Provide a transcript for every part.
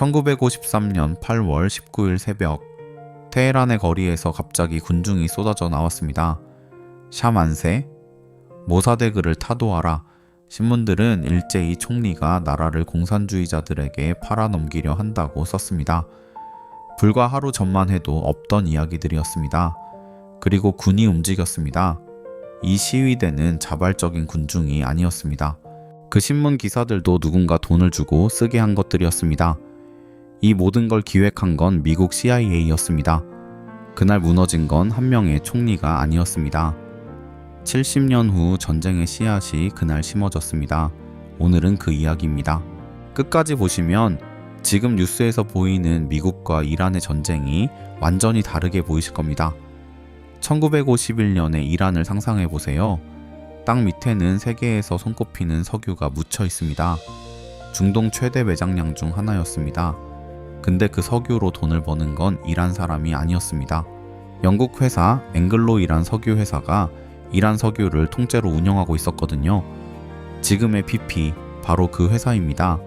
1953년 8월 19일 새벽, 테헤란의 거리에서 갑자기 군중이 쏟아져 나왔습니다. 샤 만세, 모사데그를 타도하라. 신문들은 일제히 총리가 나라를 공산주의자들에게 팔아넘기려 한다고 썼습니다. 불과 하루 전만 해도 없던 이야기들이었습니다. 그리고 군이 움직였습니다. 이 시위대는 자발적인 군중이 아니었습니다. 그 신문 기사들도 누군가 돈을 주고 쓰게 한 것들이었습니다. 이 모든 걸 기획한 건 미국 CIA였습니다. 그날 무너진 건 한 명의 총리가 아니었습니다. 70년 후 전쟁의 씨앗이 그날 심어졌습니다. 오늘은 그 이야기입니다. 끝까지 보시면 지금 뉴스에서 보이는 미국과 이란의 전쟁이 완전히 다르게 보이실 겁니다. 1951년의 이란을 상상해 보세요. 땅 밑에는 세계에서 손꼽히는 석유가 묻혀 있습니다. 중동 최대 매장량 중 하나였습니다. 근데 그 석유로 돈을 버는 건 이란 사람이 아니었습니다. 영국 회사 앵글로 이란 석유 회사가 이란 석유를 통째로 운영하고 있었거든요. 지금의 BP, 바로 그 회사입니다.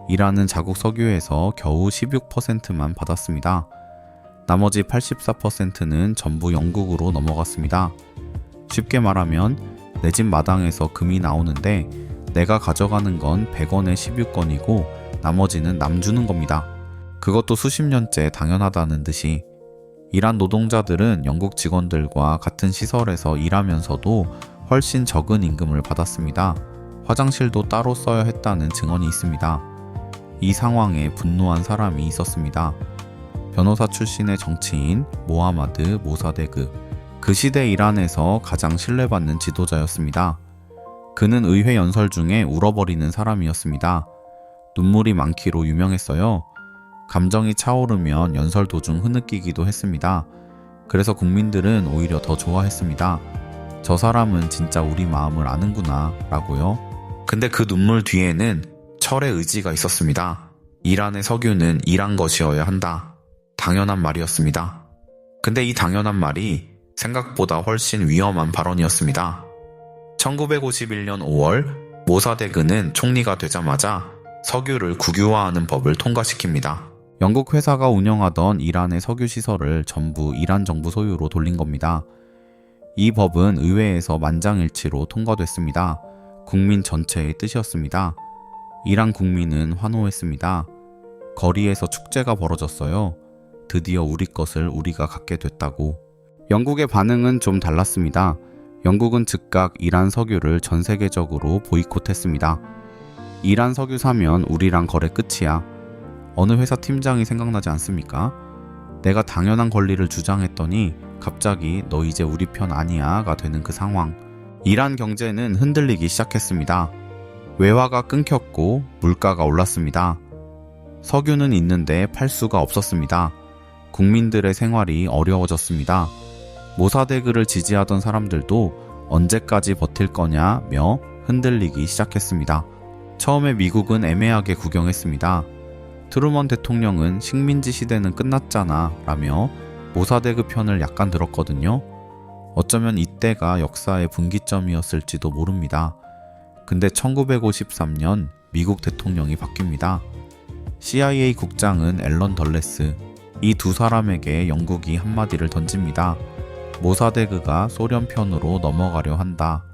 이란은 자국 석유에서 겨우 16%만 받았습니다. 나머지 84%는 전부 영국으로 넘어갔습니다. 쉽게 말하면 내 집 마당에서 금이 나오는데 내가 가져가는 건 100원에 16건이고 나머지는 남 주는 겁니다. 그것도 수십 년째 당연하다는 듯이. 이란 노동자들은 영국 직원들과 같은 시설에서 일하면서도 훨씬 적은 임금을 받았습니다. 화장실도 따로 써야 했다는 증언이 있습니다. 이 상황에 분노한 사람이 있었습니다. 변호사 출신의 정치인 모하마드 모사데그. 그 시대 이란에서 가장 신뢰받는 지도자였습니다. 그는 의회 연설 중에 울어버리는 사람이었습니다. 눈물이 많기로 유명했어요. 감정이 차오르면 연설 도중 흐느끼기도 했습니다. 그래서 국민들은 오히려 더 좋아했습니다. 저 사람은 진짜 우리 마음을 아는구나 라고요. 근데 그 눈물 뒤에는 철의 의지가 있었습니다. 이란의 석유는 이란 것이어야 한다. 당연한 말이었습니다. 근데 이 당연한 말이 생각보다 훨씬 위험한 발언이었습니다. 1951년 5월 모사데그는 총리가 되자마자 석유를 국유화하는 법을 통과시킵니다. 영국 회사가 운영하던 이란의 석유 시설을 전부 이란 정부 소유로 돌린 겁니다. 이 법은 의회에서 만장일치로 통과됐습니다. 국민 전체의 뜻이었습니다. 이란 국민은 환호했습니다. 거리에서 축제가 벌어졌어요. 드디어 우리 것을 우리가 갖게 됐다고. 영국의 반응은 좀 달랐습니다. 영국은 즉각 이란 석유를 전 세계적으로 보이콧했습니다. 이란 석유 사면 우리랑 거래 끝이야. 어느 회사 팀장이 생각나지 않습니까? 내가 당연한 권리를 주장했더니 갑자기 너 이제 우리 편 아니야가 되는 그 상황. 이란 경제는 흔들리기 시작했습니다. 외화가 끊겼고 물가가 올랐습니다. 석유는 있는데 팔 수가 없었습니다. 국민들의 생활이 어려워졌습니다. 모사데그를 지지하던 사람들도 언제까지 버틸 거냐며 흔들리기 시작했습니다. 처음에 미국은 애매하게 구경했습니다. 트루먼 대통령은 식민지 시대는 끝났잖아 라며 모사데그 편을 약간 들었거든요. 어쩌면 이때가 역사의 분기점이었을지도 모릅니다. 근데 1953년 미국 대통령이 바뀝니다. CIA 국장은 앨런 덜레스. 이 두 사람에게 영국이 한마디를 던집니다. 모사데그가 소련 편으로 넘어가려 한다.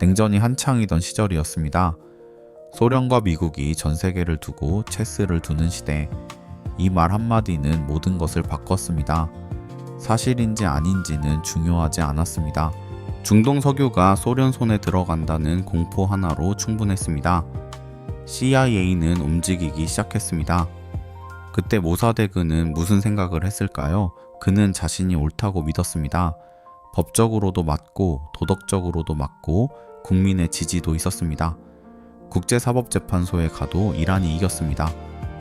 냉전이 한창이던 시절이었습니다. 소련과 미국이 전 세계를 두고 체스를 두는 시대. 이 말 한마디는 모든 것을 바꿨습니다. 사실인지 아닌지는 중요하지 않았습니다. 중동 석유가 소련 손에 들어간다는 공포 하나로 충분했습니다. CIA는 움직이기 시작했습니다. 그때 모사데그는 무슨 생각을 했을까요? 그는 자신이 옳다고 믿었습니다. 법적으로도 맞고 도덕적으로도 맞고 국민의 지지도 있었습니다. 국제사법재판소에 가도 이란이 이겼습니다.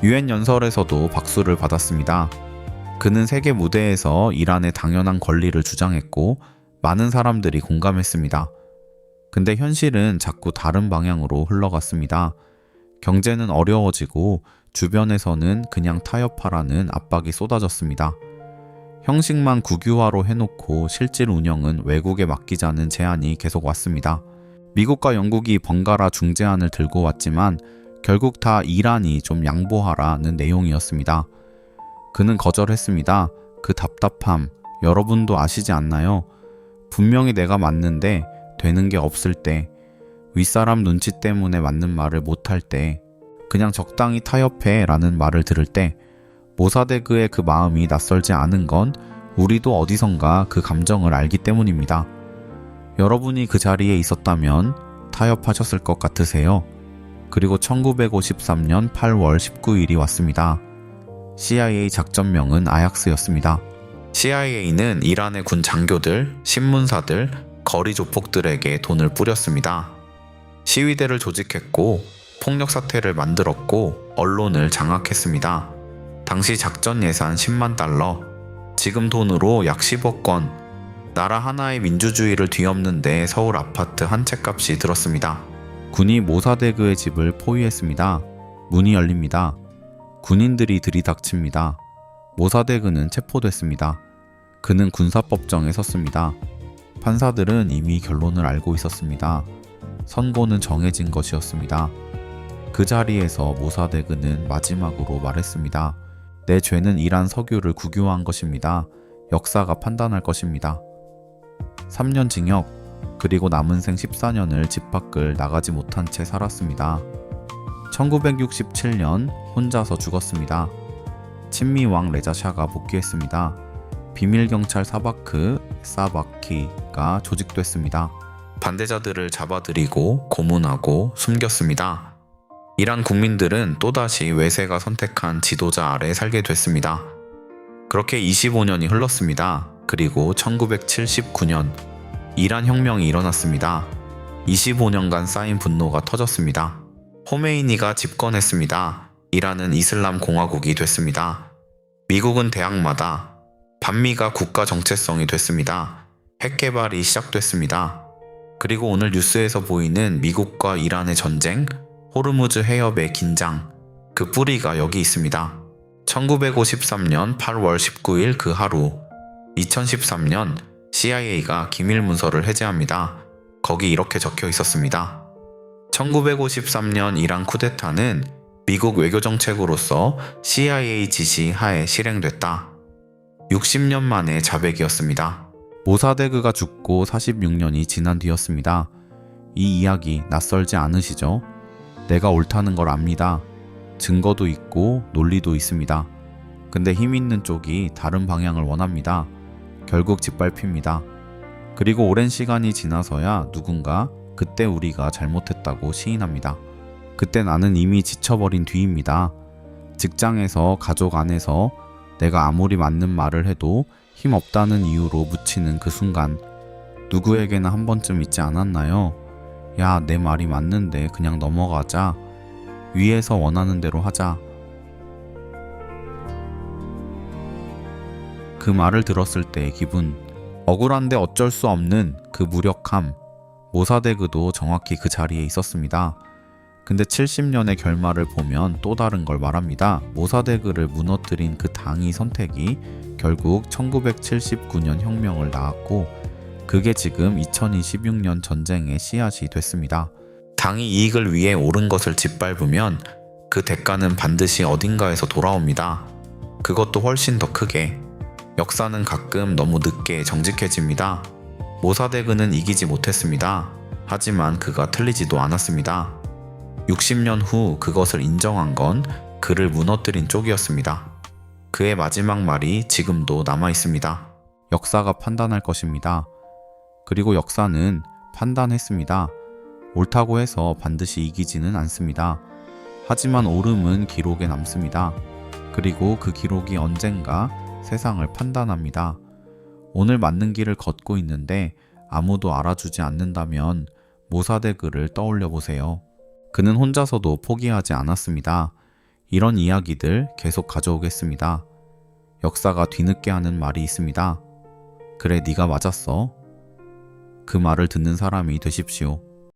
유엔 연설에서도 박수를 받았습니다. 그는 세계 무대에서 이란의 당연한 권리를 주장했고 많은 사람들이 공감했습니다. 근데 현실은 자꾸 다른 방향으로 흘러갔습니다. 경제는 어려워지고 주변에서는 그냥 타협하라는 압박이 쏟아졌습니다. 형식만 국유화로 해놓고 실질 운영은 외국에 맡기자는 제안이 계속 왔습니다. 미국과 영국이 번갈아 중재안을 들고 왔지만 결국 다 이란이 좀 양보하라는 내용이었습니다. 그는 거절했습니다. 그 답답함 여러분도 아시지 않나요? 분명히 내가 맞는데 되는 게 없을 때, 윗사람 눈치 때문에 맞는 말을 못할 때, 그냥 적당히 타협해 라는 말을 들을 때 모사데그의 그 마음이 낯설지 않은 건 우리도 어디선가 그 감정을 알기 때문입니다. 여러분이 그 자리에 있었다면 타협하셨을 것 같으세요? 그리고 1953년 8월 19일이 왔습니다. CIA 작전명은 아약스였습니다. CIA는 이란의 군 장교들, 신문사들, 거리 조폭들에게 돈을 뿌렸습니다. 시위대를 조직했고 폭력 사태를 만들었고 언론을 장악했습니다. 당시 작전 예산 10만 달러, 지금 돈으로 약 10억 원, 나라 하나의 민주주의를 뒤엎는데 서울 아파트 한 채 값이 들었습니다. 군이 모사데그의 집을 포위했습니다. 문이 열립니다. 군인들이 들이닥칩니다. 모사데그는 체포됐습니다. 그는 군사법정에 섰습니다. 판사들은 이미 결론을 알고 있었습니다. 선고는 정해진 것이었습니다. 그 자리에서 모사데그는 마지막으로 말했습니다. 내 죄는 이란 석유를 국유화한 것입니다. 역사가 판단할 것입니다. 3년 징역, 그리고 남은 생 14년을 집 밖을 나가지 못한 채 살았습니다. 1967년 혼자서 죽었습니다. 친미왕 레자샤가 복귀했습니다. 비밀경찰 사바키가 조직됐습니다. 반대자들을 잡아들이고 고문하고 숨겼습니다. 이란 국민들은 또다시 외세가 선택한 지도자 아래 살게 됐습니다. 그렇게 25년이 흘렀습니다. 그리고 1979년 이란 혁명이 일어났습니다. 25년간 쌓인 분노가 터졌습니다. 호메이니가 집권했습니다. 이란은 이슬람 공화국이 됐습니다. 미국은 대학마다, 반미가 국가 정체성이 됐습니다. 핵 개발이 시작됐습니다. 그리고 오늘 뉴스에서 보이는 미국과 이란의 전쟁, 호르무즈 해협의 긴장, 그 뿌리가 여기 있습니다. 1953년 8월 19일 그 하루, 2013년 CIA가 기밀 문서를 해제합니다. 거기 이렇게 적혀 있었습니다. 1953년 이란 쿠데타는 미국 외교정책으로서 CIA 지시 하에 실행됐다. 60년 만의 자백이었습니다. 모사데그가 죽고 46년이 지난 뒤였습니다. 이 이야기 낯설지 않으시죠? 내가 옳다는 걸 압니다. 증거도 있고 논리도 있습니다. 근데 힘 있는 쪽이 다른 방향을 원합니다. 결국 짓밟힙니다. 그리고 오랜 시간이 지나서야 누군가 그때 우리가 잘못했다고 시인합니다. 그때 나는 이미 지쳐버린 뒤입니다. 직장에서, 가족 안에서 내가 아무리 맞는 말을 해도 힘 없다는 이유로 묻히는 그 순간, 누구에게나 한 번쯤 있지 않았나요? 야, 내 말이 맞는데 그냥 넘어가자. 위에서 원하는 대로 하자. 그 말을 들었을 때의 기분, 억울한데 어쩔 수 없는 그 무력함. 모사데그도 정확히 그 자리에 있었습니다. 근데 70년의 결말을 보면 또 다른 걸 말합니다. 모사데그를 무너뜨린 그 당의 선택이 결국 1979년 혁명을 낳았고, 그게 지금 2026년 전쟁의 씨앗이 됐습니다. 당의 이익을 위해 옳은 것을 짓밟으면 그 대가는 반드시 어딘가에서 돌아옵니다. 그것도 훨씬 더 크게. 역사는 가끔 너무 늦게 정직해집니다. 모사데그는 이기지 못했습니다. 하지만 그가 틀리지도 않았습니다. 60년 후 그것을 인정한 건 그를 무너뜨린 쪽이었습니다. 그의 마지막 말이 지금도 남아있습니다. 역사가 판단할 것입니다. 그리고 역사는 판단했습니다. 옳다고 해서 반드시 이기지는 않습니다. 하지만 옳음은 기록에 남습니다. 그리고 그 기록이 언젠가 세상을 판단합니다. 오늘 맞는 길을 걷고 있는데 아무도 알아주지 않는다면 모사데그를 떠올려 보세요. 그는 혼자서도 포기하지 않았습니다. 이런 이야기들 계속 가져오겠습니다. 역사가 뒤늦게 하는 말이 있습니다. 그래, 네가 맞았어. 그 말을 듣는 사람이 되십시오.